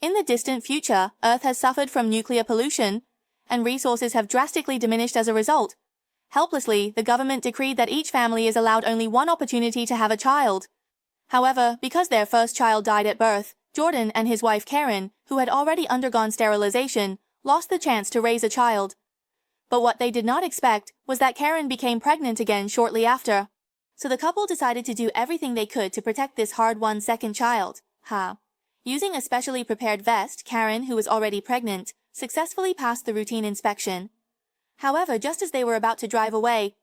In the distant future, Earth has suffered from nuclear pollution, and resources have drastically diminished as a result. Helplessly, the government decreed that each family is allowed only one opportunity to have a child. However, because their first child died at birth, Jordan and his wife Karen, who had already undergone sterilization, lost the chance to raise a child. But what they did not expect was that Karen became pregnant again shortly after. So the couple decided to do everything they could to protect this hard-won second child. Using a specially prepared vest, Karen, who was already pregnant, successfully passed the routine inspection. However, just as they were about to drive away,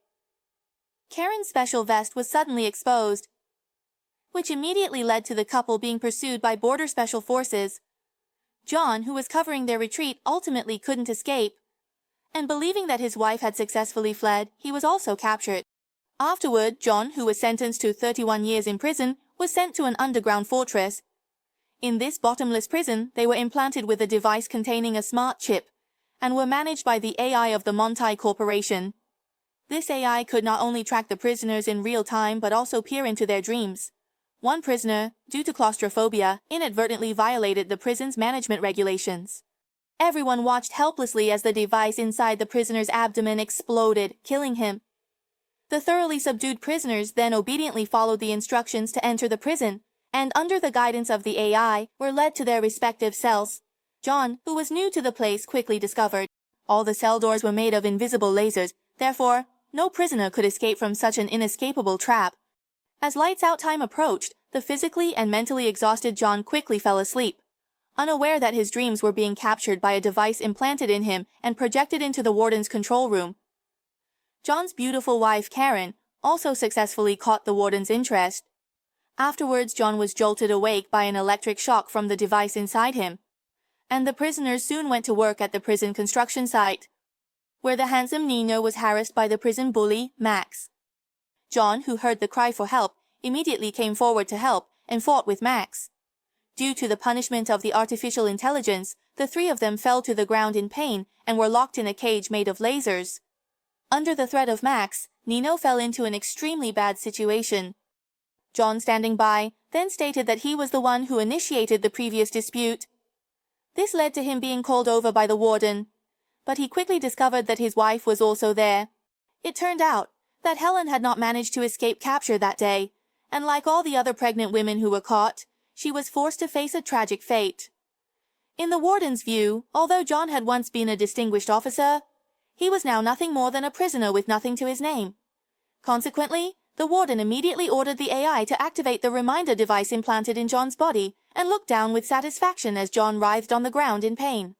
Karen's special vest was suddenly exposed, which immediately led to the couple being pursued by border special forces. John, who was covering their retreat, ultimately couldn't escape, and believing that his wife had successfully fled, he was also captured. Afterward, John, who was sentenced to 31 years in prison, was sent to an underground fortress. In this bottomless prison, they were implanted with a device containing a smart chip, and were managed by the AI of the Montai Corporation. This AI could not only track the prisoners in real time but also peer into their dreams. One prisoner, due to claustrophobia, inadvertently violated the prison's management regulations. Everyone watched helplessly as the device inside the prisoner's abdomen exploded, killing him. The thoroughly subdued prisoners then obediently followed the instructions to enter the prison, and under the guidance of the AI, were led to their respective cells. John, who was new to the place, quickly discovered all the cell doors were made of invisible lasers, therefore, no prisoner could escape from such an inescapable trap. As lights-out time approached, the physically and mentally exhausted John quickly fell asleep, unaware that his dreams were being captured by a device implanted in him and projected into the warden's control room. John's beautiful wife, Karen, also successfully caught the warden's interest. Afterwards, John was jolted awake by an electric shock from the device inside him, and the prisoners soon went to work at the prison construction site, where the handsome Nino was harassed by the prison bully, Max. John, who heard the cry for help, immediately came forward to help and fought with Max. Due to the punishment of the artificial intelligence, the three of them fell to the ground in pain and were locked in a cage made of lasers. Under the threat of Max, Nino fell into an extremely bad situation. John, standing by, then stated that he was the one who initiated the previous dispute. This led to him being called over by the warden, but he quickly discovered that his wife was also there. It turned out that Helen had not managed to escape capture that day, and like all the other pregnant women who were caught, she was forced to face a tragic fate. In the warden's view, although John had once been a distinguished officer, he was now nothing more than a prisoner with nothing to his name. Consequently, the warden immediately ordered the AI to activate the reminder device implanted in John's body and looked down with satisfaction as John writhed on the ground in pain.